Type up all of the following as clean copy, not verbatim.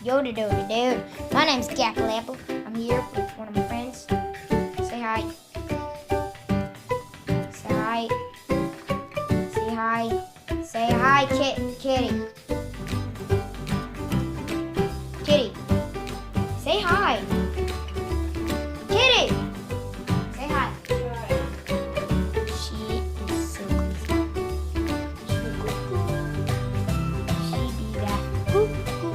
Yo, dude. My name's Jackal Apple. I'm here with one of my friends. Say hi. Say hi. Say hi. Say hi, Kitty. Kitty. Say hi. Kitty. Say hi. She is so crazy. She be that. Cuckoo.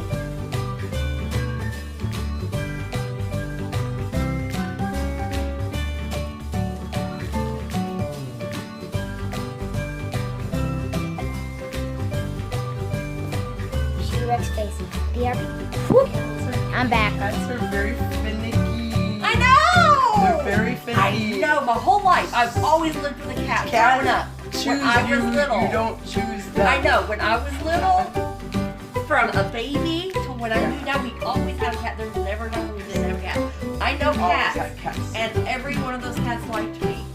Rex Stacy. I'm back. Cats are very finicky. I know! They're very finicky. I know, my whole life. I've always lived with a cat growing up. When I was little. You don't choose them. I know, when I was little, from a baby to when I knew now, we always had a cat. There's never nothing we didn't have a cat. I know Always cats. had cats. And every one of those cats liked me.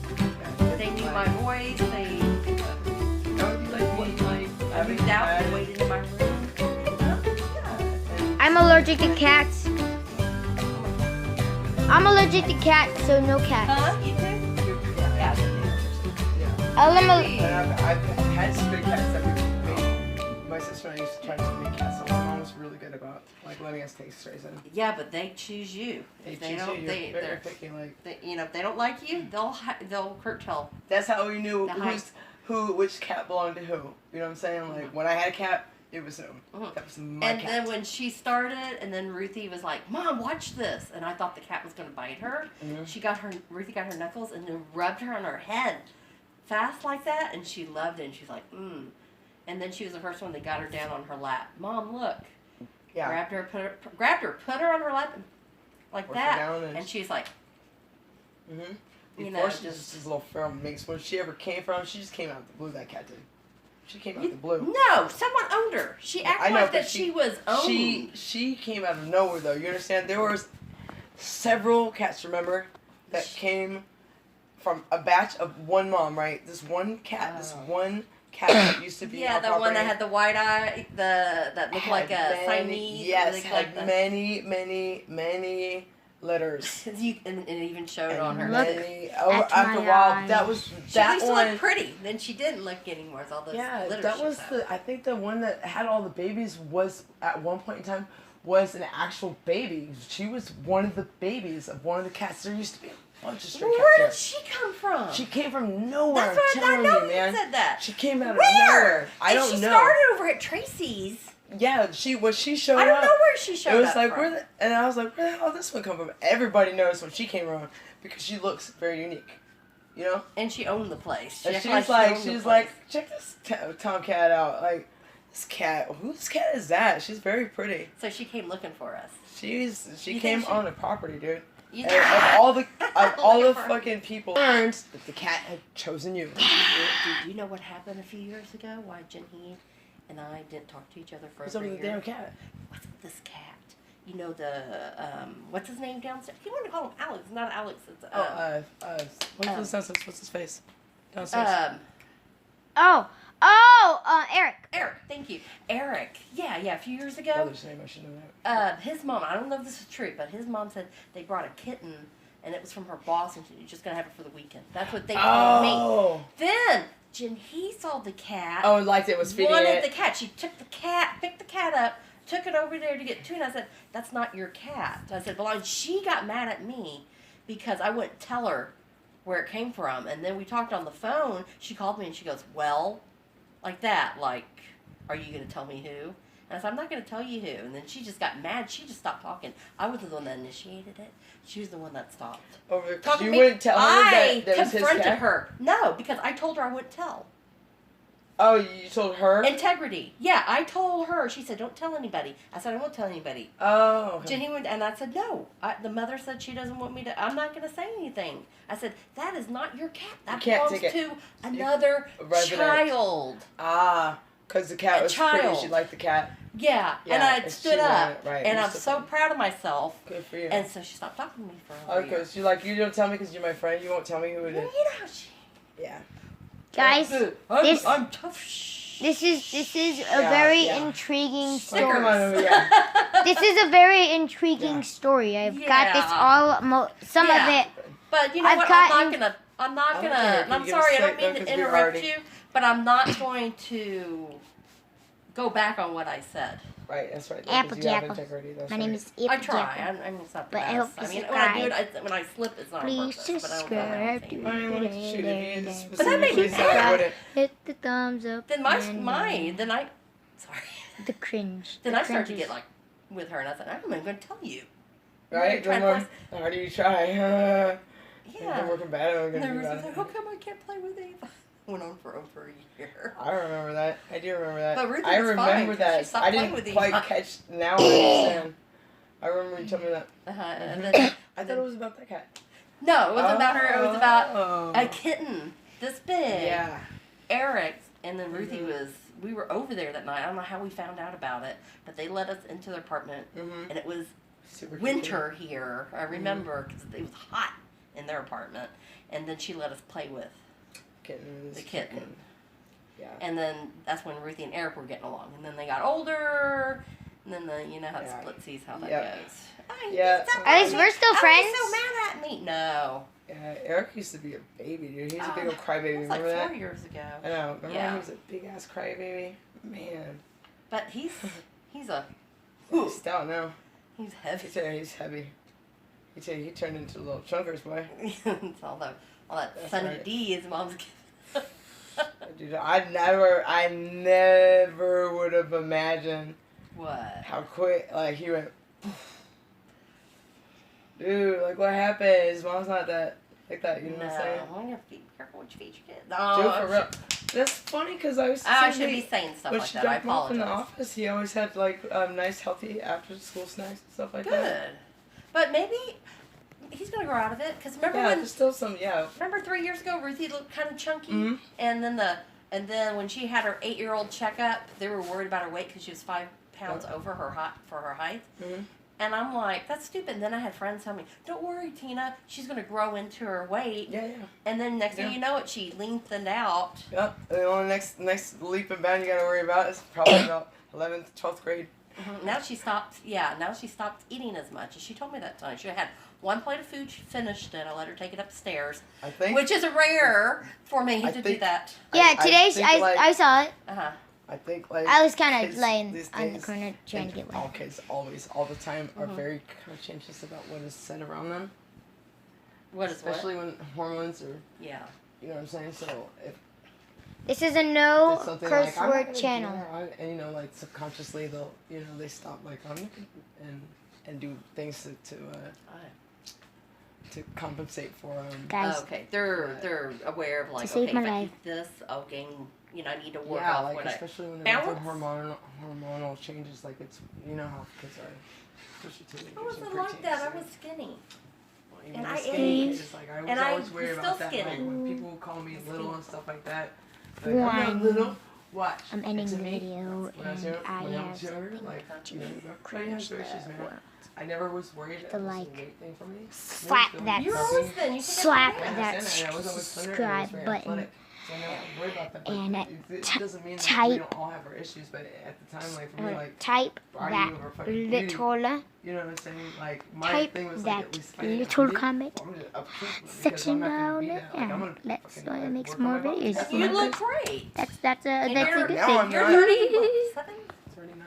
They knew my voice. They That would be like me, like I moved out and waited in my room. I'm allergic to cats. I'm allergic to cats, so no cats. Huh? You too? Yeah. I've had stray cats that we made. My sister and I used to try to make cats. So my mom was really good about like letting us take strays in. Yeah, but they choose you. If they don't, You're very picky, like. if they don't like you, they'll curtail. That's how we knew The which cat belonged to who. You know what I'm saying? Like when I had a cat, it was him. Mhm. That was my And cat. then when she started, and then Ruthie was like, "Mom, watch this," and I thought the cat was gonna bite her. Mhm. Ruthie got her knuckles and then rubbed her on her head, fast like that, and she loved it. And she's like, And then she was the first one that got her down on her lap. Mom, look. Yeah. Grabbed her, put her on her lap, like Pushed her that, down and she's like, Mhm. You Before know, she just this little feral mix. When she ever came from, she just came out of the blue. That cat did. She came out of the blue. No, someone owned her. She acted like that she was owned. She came out of nowhere though. You understand? There was several cats. Remember that came from a batch of one mom, right? This one cat. This one cat that used to be. Yeah, the one that had the white eye, that looked like a Siamese. Yes, had many litters. And it even showed And on her. many, at after a my while, eyes. that was She that used to one. look pretty. Then she didn't look anymore with all those litters. That was I think the one that had all the babies was at one point in time was an actual baby. She was one of the babies of one of the cats. There used to be a bunch of stray cats. Where there. did she come from? She came from nowhere. That's what I'm I telling know. you, man. You said that. She came out of Where? nowhere. I And don't she know. started over at Tracy's. Yeah, she showed up. I don't know where she showed up. It was like from. and I was like, where the hell did this one come from? Everybody knows when she came around because she looks very unique, you know. And she owned the place. And acted she was like, check this tomcat out. Like, this cat, whose cat is that? She's very pretty. So she came looking for us. She came on the property, dude. You And of all the for her. fucking people learned that the cat had chosen you. Did you know what happened a few years ago? Why Jinhee and I didn't talk to each other for What's over up a with the year? damn cat? What's with this cat? You know what's his name downstairs? You want to call him Alex? Not Alex. It's What's his face? Downstairs. Eric. Eric. Thank you, Eric. Yeah. A few years ago, Brother's name, I should know that. his mom. I don't know if this is true, but his mom said they brought a kitten, and it was from her boss, and she's just gonna have it for the weekend. That's what they told me. Then Jinhee saw the cat. Oh, and liked it, was feeding wanted it. the cat. She took the cat, picked the cat up, took it over there to get to, and I said, "That's not your cat." I said, "Well," and she got mad at me because I wouldn't tell her where it came from. And then we talked on the phone. She called me and she goes, "Well," like that, like, "Are you going to tell me who?" And I said, "I'm not going to tell you who." And then she just got mad. She just stopped talking. I was the one that initiated it. She was the one that stopped. You wouldn't tell her that was his confronted cat? her. No, because I told her I wouldn't tell. Oh, you told her? Integrity. Yeah, I told her. She said, "Don't tell anybody." I said, "I won't tell anybody." Oh, okay. Jenny went, and I said, "No." The mother said she doesn't want me to. I'm not going to say anything. I said, "That is not your cat. That belongs to another child." Ah, because the cat was pretty. She liked the cat. Yeah, and I stood up, right. and I'm so proud of myself. Good for you. And so she stopped talking to me for a Oh, year. because you don't tell me because you're my friend. You won't tell me who it is. You know how she. Yeah. Guys, I'm tough. this is a very intriguing story. Come on over, yeah. This is a very intriguing Yeah. story. I've got this Yeah. all, some of Yeah. it. But you know I've what? gotten- I'm not I'm gonna. okay, And can I'm you give sorry. us I don't a mean sec, to though, 'cause we're interrupt already- you, but I'm not going to go back on what I said. Right, that's right. Apple You have Jackal. integrity. That's My right. name is I Apple try. Jackal. I mean, it's not the But I best. hope you I mean, when I do subscribe. it, when I slip, it's not on Please purpose. But I don't subscribe. know I mean, well, shoot, if you But that specifically made me said I mad. wouldn't. Hit the thumbs up. Then sorry. The cringe. Then The I started to cringe get is- like with her, and I said, I'm even going to tell you. Right? Try The to more, play- the harder you try. If Yeah. we're working bad, we're And going to there do was bad. like, how come I can't play with Ava? Went on for over a year. I remember that. I do remember that. But Ruthie I was remember fine, 'cause she that. stopped I playing didn't with quite Eva. catch. Now I understand. I remember you told me that. And then, I thought it was about that cat. no, it wasn't about her. It was about Oh. a kitten this big. Yeah. Eric, and then Ruthie Mhm. was. We were over there that night. I don't know how we found out about it, but they let us into their apartment, Mm-hmm. and it was Super winter here. I remember because it was hot in their apartment, and then she let us play with. Kittens. The kitten. Yeah. And then that's when Ruthie and Eric were getting along. And then they got older. And then you know how Yeah. split sees how that Yep. goes. Yeah. At least we're still friends. Oh, he's so mad at me. No. Yeah, Eric used to be a baby, dude. He was a big Oh, old crybaby. It was like Remember 4 that? years ago. I know. Remember Yeah. when he was a big ass crybaby? Man. But he's a He's stout now. he's heavy. He's heavy. He turned into a little chunkers, boy. It's all that That's Sunny right. D his mom's giving. Dude, I never would have imagined What? how quick, like, he went, dude, like, what happened? His mom's not that, like that, you know what I'm saying? No, you have to be careful what you feed your kids. Dude, No, for real. That's funny, because I was I should be saying stuff when like she that. I dropped him off in the apologize. office, he always had, like, nice, healthy after-school snacks and stuff like that. Good. But maybe he's gonna grow out of it. Cause remember Yeah, when there's still some, remember 3 years ago Ruthie looked kind of chunky, Mhm. and then when she had her 8-year-old checkup, they were worried about her weight because she was 5 pounds over her height. Mm-hmm. And I'm like, that's stupid. And then I had friends tell me, don't worry, Tina, she's gonna grow into her weight. Yeah. And then next thing Yeah. you know it, she lengthened out. Yep. The only next leap and bound you gotta worry about is probably about 11th, 12th grade. Now she stopped. Yeah, now she stopped eating as much. And she told me that time she had 1 plate of food. She finished it. I let her take it upstairs, I think. which is rare for me I to do think- that. Yeah, I today think, I like- saw it. I think like I was kind of kids laying these on the days, corner trying to get all one. kids always all the time are Mhm. very conscientious about what is said around them, What is especially when hormones are, what? Yeah. you know what I'm saying. So if This is a no it's something curse like I'm not word gonna do channel. that, and you know, like subconsciously they'll, you know, they stop like and do things to compensate for Guys, Okay, they're aware of like, save okay, my if I life. eat this, I'll gain. You know, I need to work yeah, off like what I. especially when they're going through Balance? hormonal changes, like it's, you know how kids are, especially teenagers I and wasn't like that. I preteens, was skinny. even and the I skinny ate. kids, like I was And I always worried was about still that. Like skinny. when people would call me I'm little skinny. and stuff like that. Like, I'm One. not little. Watch. I'm ending It's the a me. video When I was and young, I when I have was younger, something like you know, to everybody has cringe issues, the man. world. I never was worried that The it was like, a weight thing for me. slap Maybe that You're something- always thin. You think Slap I'm I thin? that understand, and I was always slender, and I was subscribe very button athletic, so I never had to worry about that, but and it doesn't mean that we type- don't all have our issues, but at the time, like for me, like Type body that over fucking beauty, little, you know what I'm saying? Like my type thing was that like at least if I didn't little have to comment I'm gonna upkeep it because section I'm not gonna down be there. that. Like, I'm gonna Let's fucking, like, make work some on more my body. videos. That's You my look thing. great. That's a And good you're- thing. now I'm You're not. 37? 39.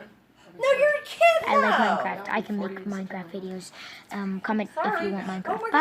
No, you're a kid. I love now. Minecraft. I can make 40 Minecraft videos. Comment if Sorry. you want Oh Minecraft. my Bye. goodness.